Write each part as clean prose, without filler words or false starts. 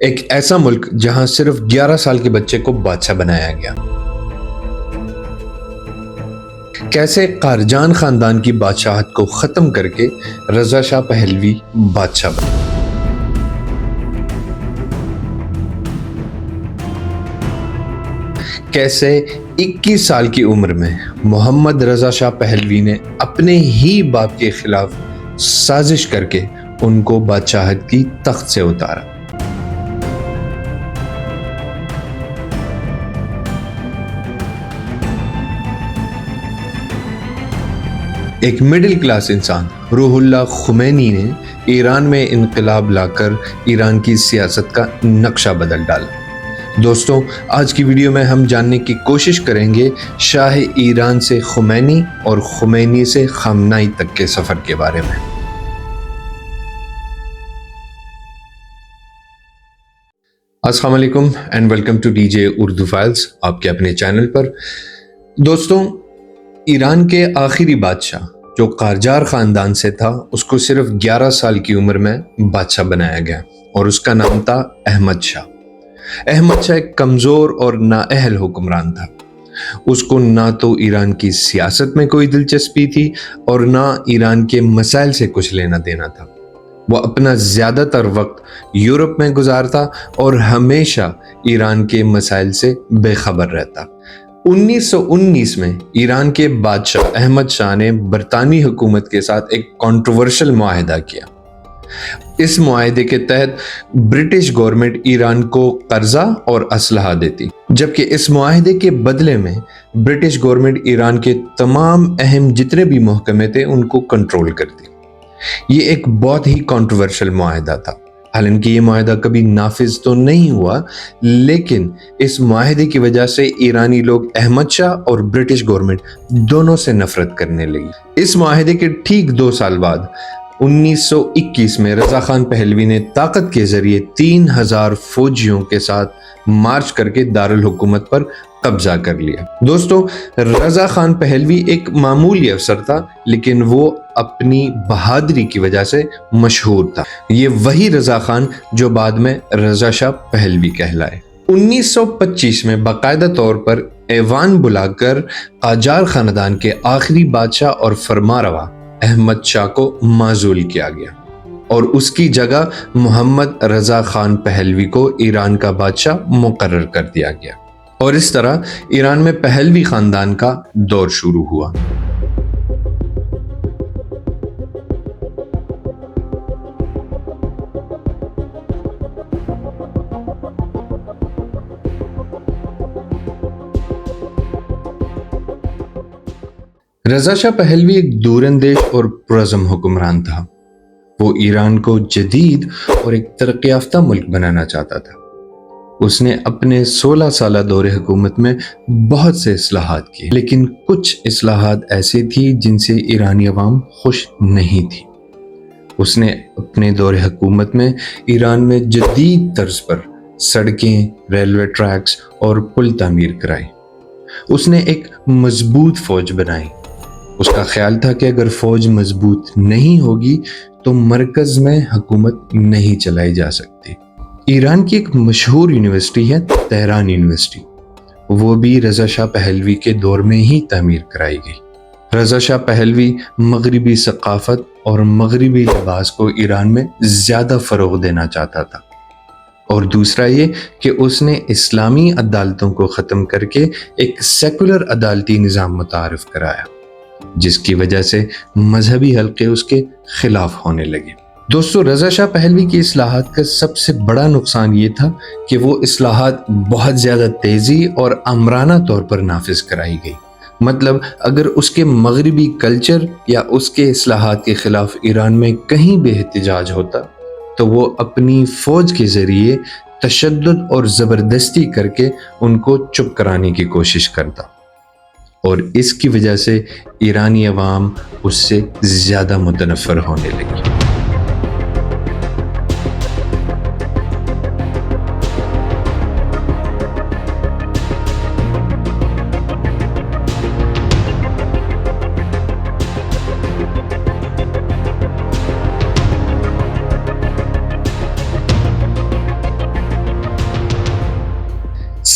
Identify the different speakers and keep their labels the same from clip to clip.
Speaker 1: ایک ایسا ملک جہاں صرف 11 سال کے بچے کو بادشاہ بنایا گیا۔ کیسے قارجان خاندان کی بادشاہت کو ختم کر کے رضا شاہ پہلوی بادشاہ بنا۔ کیسے 21 سال کی عمر میں محمد رضا شاہ پہلوی نے اپنے ہی باپ کے خلاف سازش کر کے ان کو بادشاہت کی تخت سے اتارا۔ ایک مڈل کلاس انسان روح اللہ خمینی نے ایران میں انقلاب لا کر ایران کی سیاست کا نقشہ بدل ڈالا۔ دوستوں، آج کی ویڈیو میں ہم جاننے کی کوشش کریں گے شاہ ایران سے خمینی اور خمینی سے خامنائی تک کے سفر کے بارے میں۔ السلام علیکم and welcome to D J Urdu files, آپ کے اپنے چینل پر۔ دوستوں، ایران کے آخری بادشاہ جو قاجار خاندان سے تھا، اس کو صرف 11 سال کی عمر میں بادشاہ بنایا گیا اور اس کا نام تھا احمد شاہ۔ احمد شاہ ایک کمزور اور نااہل حکمران تھا۔ اس کو نہ تو ایران کی سیاست میں کوئی دلچسپی تھی اور نہ ایران کے مسائل سے کچھ لینا دینا تھا۔ وہ اپنا زیادہ تر وقت یورپ میں گزارتا اور ہمیشہ ایران کے مسائل سے بے خبر رہتا۔ 1919 میں ایران کے بادشاہ احمد شاہ نے برطانوی حکومت کے ساتھ ایک کنٹروورشل معاہدہ کیا۔ اس معاہدے کے تحت برٹش گورنمنٹ ایران کو قرضہ اور اسلحہ دیتی، جبکہ اس معاہدے کے بدلے میں برٹش گورنمنٹ ایران کے تمام اہم جتنے بھی محکمے تھے ان کو کنٹرول کرتی۔ یہ ایک بہت ہی کنٹروورشل معاہدہ تھا۔ حالانکہ یہ معاہدہ کبھی نافذ تو نہیں ہوا، لیکن اس معاہدے کی وجہ سے ایرانی لوگ احمد شاہ اور برٹش گورنمنٹ دونوں سے نفرت کرنے لگی۔ اس معاہدے کے ٹھیک 2 سال بعد 1921 میں رضا خان پہلوی نے طاقت کے ذریعے 3000 فوجیوں کے ساتھ مارچ کر کے دارالحکومت پر قبضہ کر لیا۔ دوستو، رضا خان پہلوی ایک معمولی افسر تھا، لیکن وہ اپنی بہادری کی وجہ سے مشہور تھا۔ یہ وہی رضا خان جو بعد میں رضا شاہ پہلوی کہلائے۔ 1925 میں باقاعدہ طور پر ایوان بلا کر قاجار خاندان کے آخری بادشاہ اور فرمانروا احمد شاہ کو معزول کیا گیا اور اس کی جگہ محمد رضا خان پہلوی کو ایران کا بادشاہ مقرر کر دیا گیا، اور اس طرح ایران میں پہلوی خاندان کا دور شروع ہوا۔ رضا شاہ پہلوی ایک دور اندیش اور پرعزم حکمران تھا۔ وہ ایران کو جدید اور ایک ترقی یافتہ ملک بنانا چاہتا تھا۔ اس نے اپنے 16 سالہ دور حکومت میں بہت سے اصلاحات کیے، لیکن کچھ اصلاحات ایسی تھی جن سے ایرانی عوام خوش نہیں تھی۔ اس نے اپنے دور حکومت میں ایران میں جدید طرز پر سڑکیں، ریلوے ٹریکس اور پل تعمیر کرائے۔ اس نے ایک مضبوط فوج بنائی۔ اس کا خیال تھا کہ اگر فوج مضبوط نہیں ہوگی تو مرکز میں حکومت نہیں چلائی جا سکتی۔ ایران کی ایک مشہور یونیورسٹی ہے تہران یونیورسٹی، وہ بھی رضا شاہ پہلوی کے دور میں ہی تعمیر کرائی گئی۔ رضا شاہ پہلوی مغربی ثقافت اور مغربی لباس کو ایران میں زیادہ فروغ دینا چاہتا تھا، اور دوسرا یہ کہ اس نے اسلامی عدالتوں کو ختم کر کے ایک سیکولر عدالتی نظام متعارف کرایا، جس کی وجہ سے مذہبی حلقے اس کے خلاف ہونے لگے۔ دوستو، رضا شاہ پہلوی کی اصلاحات کا سب سے بڑا نقصان یہ تھا کہ وہ اصلاحات بہت زیادہ تیزی اور آمرانہ طور پر نافذ کرائی گئی۔ مطلب اگر اس کے مغربی کلچر یا اس کے اصلاحات کے خلاف ایران میں کہیں بھی احتجاج ہوتا تو وہ اپنی فوج کے ذریعے تشدد اور زبردستی کر کے ان کو چپ کرانے کی کوشش کرتا، اور اس کی وجہ سے ایرانی عوام اس سے زیادہ متنفر ہونے لگی۔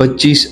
Speaker 1: 25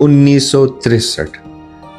Speaker 1: 1963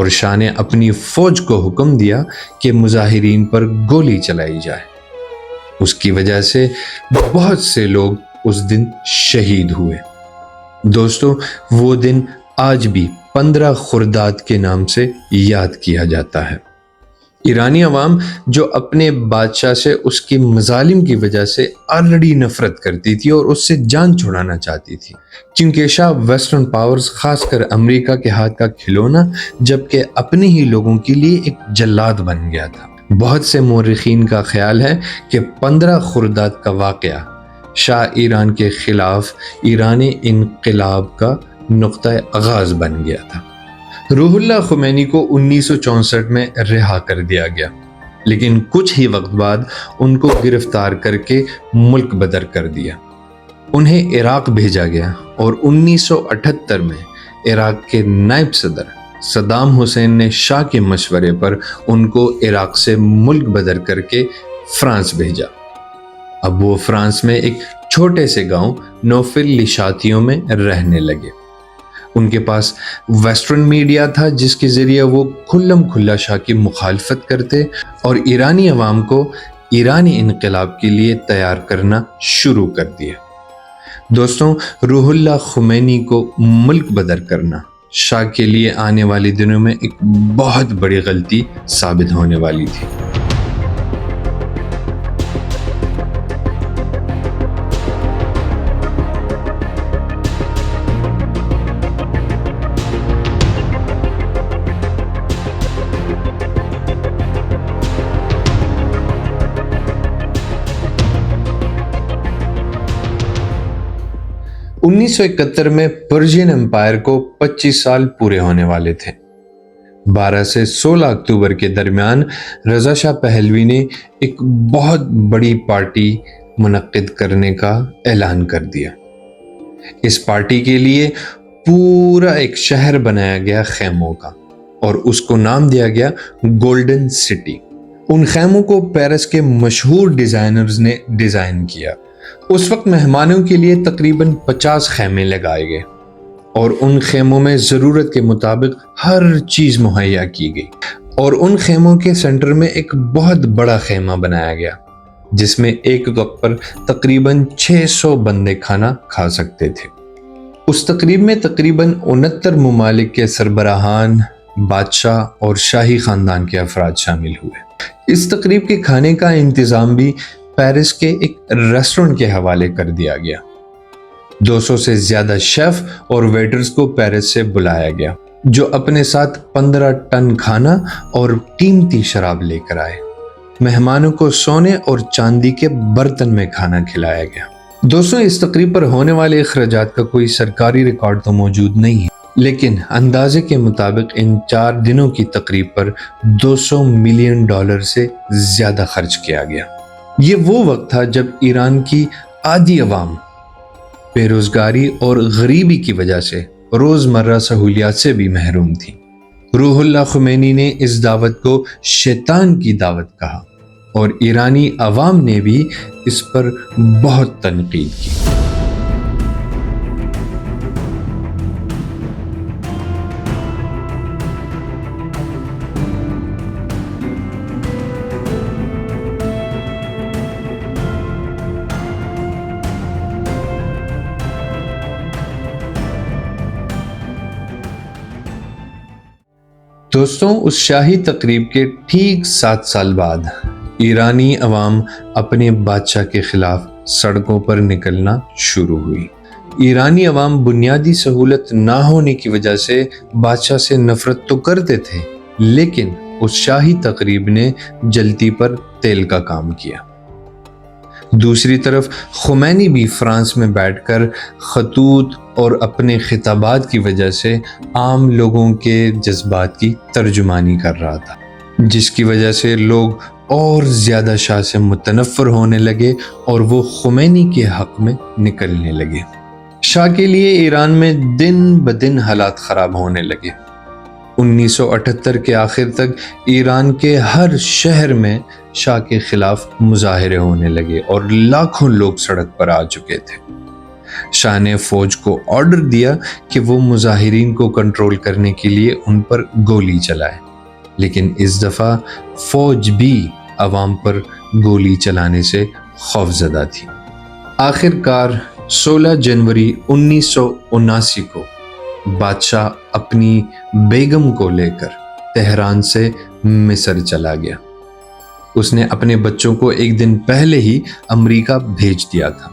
Speaker 1: اور شاہ نے اپنی فوج کو حکم دیا کہ مظاہرین پر گولی چلائی جائے۔ اس کی وجہ سے بہت سے لوگ اس دن شہید ہوئے۔ دوستو، وہ دن آج بھی 15 خرداد کے نام سے یاد کیا جاتا ہے۔ ایرانی عوام جو اپنے بادشاہ سے اس کی مظالم کی وجہ سے آلریڈی نفرت کرتی تھی اور اس سے جان چھڑانا چاہتی تھی، کیونکہ شاہ ویسٹرن پاورز خاص کر امریکہ کے ہاتھ کا کھلونا جبکہ اپنے ہی لوگوں کے لیے ایک جلاد بن گیا تھا۔ بہت سے مورخین کا خیال ہے کہ 15 خرداد کا واقعہ شاہ ایران کے خلاف ایرانی انقلاب کا نقطہ آغاز بن گیا تھا۔ روح اللہ خمینی کو 1964 میں رہا کر دیا گیا، لیکن کچھ ہی وقت بعد ان کو گرفتار کر کے ملک بدر کر دیا۔ انہیں عراق بھیجا گیا اور 1978 میں عراق کے نائب صدر صدام حسین نے شاہ کے مشورے پر ان کو عراق سے ملک بدر کر کے فرانس بھیجا۔ اب وہ فرانس میں ایک چھوٹے سے گاؤں نوفل لشاتیوں میں رہنے لگے۔ ان کے پاس ویسٹرن میڈیا تھا جس کے ذریعے وہ کھلم کھلا شاہ کی مخالفت کرتے اور ایرانی عوام کو ایرانی انقلاب کے لیے تیار کرنا شروع کر دیا۔ دوستوں، روح اللہ خمینی کو ملک بدر کرنا شاہ کے لیے آنے والے دنوں میں ایک بہت بڑی غلطی ثابت ہونے والی تھی۔ انیس سو 71 میں پرشین امپائر کو 25 سال پورے ہونے والے تھے۔ 12 سے 16 اکتوبر کے درمیان رضا شاہ پہلوی نے ایک بہت بڑی پارٹی منعقد کرنے کا اعلان کر دیا۔ اس پارٹی کے لیے پورا ایک شہر بنایا گیا خیموں کا، اور اس کو نام دیا گیا گولڈن سٹی۔ ان خیموں کو پیرس کے مشہور ڈیزائنرز نے ڈیزائن کیا۔ اس وقت مہمانوں کے لیے تقریباً 50 خیمے لگائے گئے اور ان خیموں میں ضرورت کے مطابق ہر چیز مہیا کی گئی، اور ان خیموں کے سینٹر میں ایک بہت بڑا خیمہ بنایا گیا جس میں ایک وقت پر تقریباً 600 بندے کھانا کھا سکتے تھے۔ اس تقریب میں تقریباً 69 ممالک کے سربراہان، بادشاہ اور شاہی خاندان کے افراد شامل ہوئے۔ اس تقریب کے کھانے کا انتظام بھی پیرس کے ایک ریسٹورنٹ کے حوالے کر دیا گیا۔ 200 سے زیادہ شیف اور ویٹرز کو پیرس سے بلایا گیا، جو اپنے ساتھ 15 ٹن کھانا اور قیمتی شراب لے کر آئے۔ مہمانوں کو سونے اور چاندی کے برتن میں کھانا کھلایا گیا۔ دوستوں، اس تقریب پر ہونے والے اخراجات کا کوئی سرکاری ریکارڈ تو موجود نہیں ہے، لیکن اندازے کے مطابق ان 4 دنوں کی تقریب پر $200 ملین سے زیادہ خرچ کیا گیا۔ یہ وہ وقت تھا جب ایران کی آدھی عوام بے روزگاری اور غریبی کی وجہ سے روزمرہ سہولیات سے بھی محروم تھی۔ روح اللہ خمینی نے اس دعوت کو شیطان کی دعوت کہا، اور ایرانی عوام نے بھی اس پر بہت تنقید کی۔ دوستوں، اس شاہی تقریب کے ٹھیک 7 سال بعد ایرانی عوام اپنے بادشاہ کے خلاف سڑکوں پر نکلنا شروع ہوئی۔ ایرانی عوام بنیادی سہولت نہ ہونے کی وجہ سے بادشاہ سے نفرت تو کرتے تھے، لیکن اس شاہی تقریب نے جلتی پر تیل کا کام کیا۔ دوسری طرف خمینی بھی فرانس میں بیٹھ کر خطوط اور اپنے خطابات کی وجہ سے عام لوگوں کے جذبات کی ترجمانی کر رہا تھا، جس کی وجہ سے لوگ اور زیادہ شاہ سے متنفر ہونے لگے اور وہ خمینی کے حق میں نکلنے لگے۔ شاہ کے لیے ایران میں دن بدن حالات خراب ہونے لگے۔ 1978 کے آخر تک ایران کے ہر شہر میں شاہ کے خلاف مظاہرے ہونے لگے اور لاکھوں لوگ سڑک پر آ چکے تھے۔ شاہ نے فوج کو آرڈر دیا کہ وہ مظاہرین کو کنٹرول کرنے کے لیے ان پر گولی چلائے، لیکن اس دفعہ فوج بھی عوام پر گولی چلانے سے خوفزدہ تھی۔ آخر کار 16 جنوری 1979 کو بادشاہ اپنی بیگم کو لے کر تہران سے مصر چلا گیا۔ اس نے اپنے بچوں کو ایک دن پہلے ہی امریکہ بھیج دیا تھا۔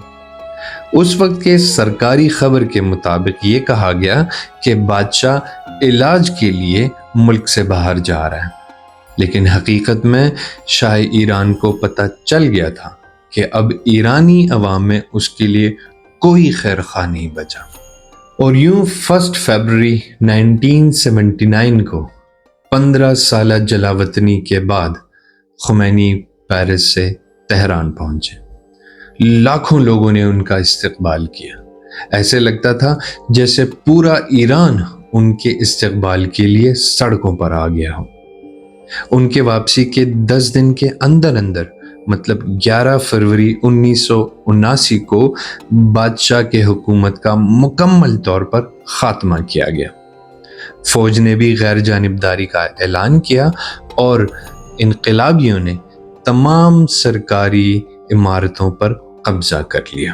Speaker 1: اس وقت کے سرکاری خبر کے مطابق یہ کہا گیا کہ بادشاہ علاج کے لیے ملک سے باہر جا رہا ہے، لیکن حقیقت میں شاہ ایران کو پتہ چل گیا تھا کہ اب ایرانی عوام میں اس کے لیے کوئی خیر خواہ نہیں بچا۔ اور یوں 1 فروری 1979 کو 15 سالہ جلاوطنی کے بعد خمینی پیرس سے تہران پہنچے۔ لاکھوں لوگوں نے ان کا استقبال کیا۔ ایسے لگتا تھا جیسے پورا ایران ان کے استقبال کے لیے سڑکوں پر آ گیا ہو۔ ان کے واپسی کے 10 دن کے اندر مطلب 11 فروری 1979 کو بادشاہ کے حکومت کا مکمل طور پر خاتمہ کیا گیا۔ فوج نے بھی غیر جانبداری کا اعلان کیا اور انقلابیوں نے تمام سرکاری عمارتوں پر قبضہ کر لیا۔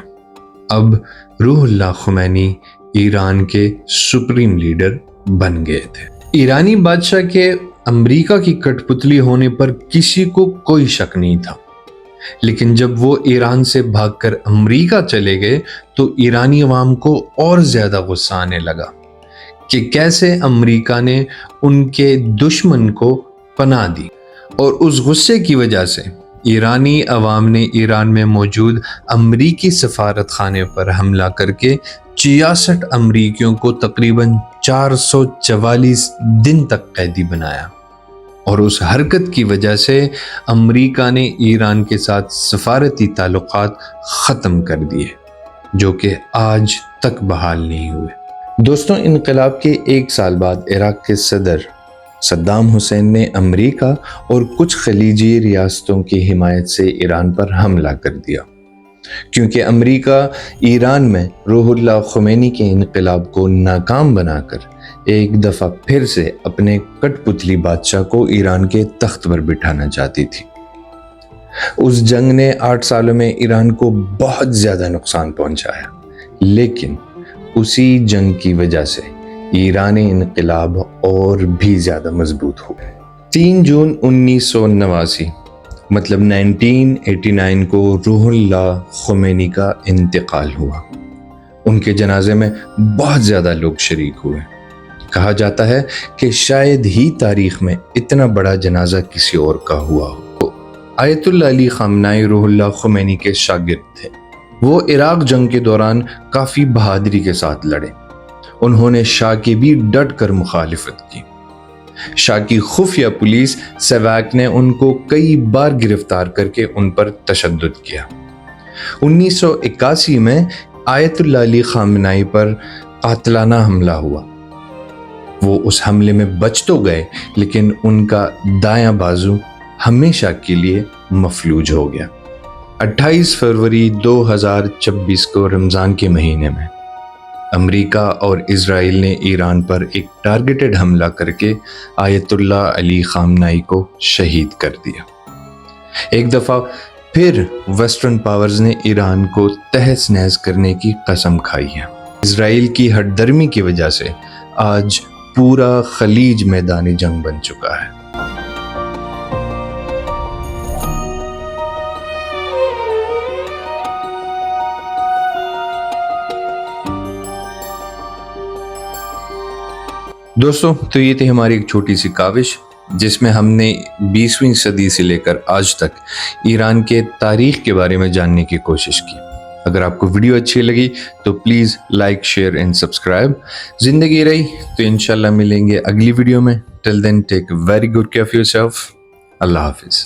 Speaker 1: اب روح اللہ خمینی ایران کے سپریم لیڈر بن گئے تھے۔ ایرانی بادشاہ کے امریکہ کی کٹ پتلی ہونے پر کسی کو کوئی شک نہیں تھا، لیکن جب وہ ایران سے بھاگ کر امریکہ چلے گئے تو ایرانی عوام کو اور زیادہ غصہ آنے لگا کہ کیسے امریکہ نے ان کے دشمن کو پناہ دی، اور اس غصے کی وجہ سے ایرانی عوام نے ایران میں موجود امریکی سفارت خانے پر حملہ کر کے 66 امریکیوں کو تقریباً 444 دن تک قیدی بنایا، اور اس حرکت کی وجہ سے امریکہ نے ایران کے ساتھ سفارتی تعلقات ختم کر دیے، جو کہ آج تک بحال نہیں ہوئے۔ دوستوں، انقلاب کے 1 سال بعد عراق کے صدر صدام حسین نے امریکہ اور کچھ خلیجی ریاستوں کی حمایت سے ایران پر حملہ کر دیا، کیونکہ امریکہ ایران میں روح اللہ خمینی کے انقلاب کو ناکام بنا کر ایک دفعہ پھر سے اپنے کٹ پتلی بادشاہ کو ایران کے تخت پر بٹھانا چاہتی تھی۔ اس جنگ نے 8 سالوں میں ایران کو بہت زیادہ نقصان پہنچایا، لیکن اسی جنگ کی وجہ سے ایرانی انقلاب اور بھی زیادہ مضبوط ہوا۔ 3 جون 1989 مطلب 1989 کو روح اللہ خمینی کا انتقال ہوا۔ ان کے جنازے میں بہت زیادہ لوگ شریک ہوئے۔ کہا جاتا ہے کہ شاید ہی تاریخ میں اتنا بڑا جنازہ کسی اور کا ہوا ہو۔ آیت اللہ علی خامنۂ روح اللہ خمینی کے شاگرد تھے۔ وہ عراق جنگ کے دوران کافی بہادری کے ساتھ لڑے۔ انہوں نے شاہ کی بھی ڈٹ کر مخالفت کی۔ شاہ کی خفیہ پولیس سیواک نے ان کو کئی بار گرفتار کر کے ان پر تشدد کیا۔ 1981 میں آیت اللہ علی خامنۂ پر قاتلانہ حملہ ہوا۔ وہ اس حملے میں بچ تو گئے، لیکن ان کا دایاں بازو ہمیشہ کے لیے مفلوج ہو گیا۔ 28 فروری 2026 کو رمضان کے مہینے میں امریکہ اور اسرائیل نے ایران پر ایک ٹارگیٹڈ حملہ کر کے آیت اللہ علی خامنۂ کو شہید کر دیا۔ ایک دفعہ پھر ویسٹرن پاورز نے ایران کو تہس نہس کرنے کی قسم کھائی ہے۔ اسرائیل کی ہٹ درمی کی وجہ سے آج پورا خلیج میدانی جنگ بن چکا ہے۔ دوستوں، تو یہ تھی ہماری ایک چھوٹی سی کاوش جس میں ہم نے 20ویں صدی سے لے کر آج تک ایران کے تاریخ کے بارے میں جاننے کی کوشش کی۔ اگر آپ کو ویڈیو اچھی لگی تو please like, share and subscribe. زندگی رہی تو انشاءاللہ ملیں گے اگلی ویڈیو میں۔ Till then take very good care of yourself. اللہ حافظ۔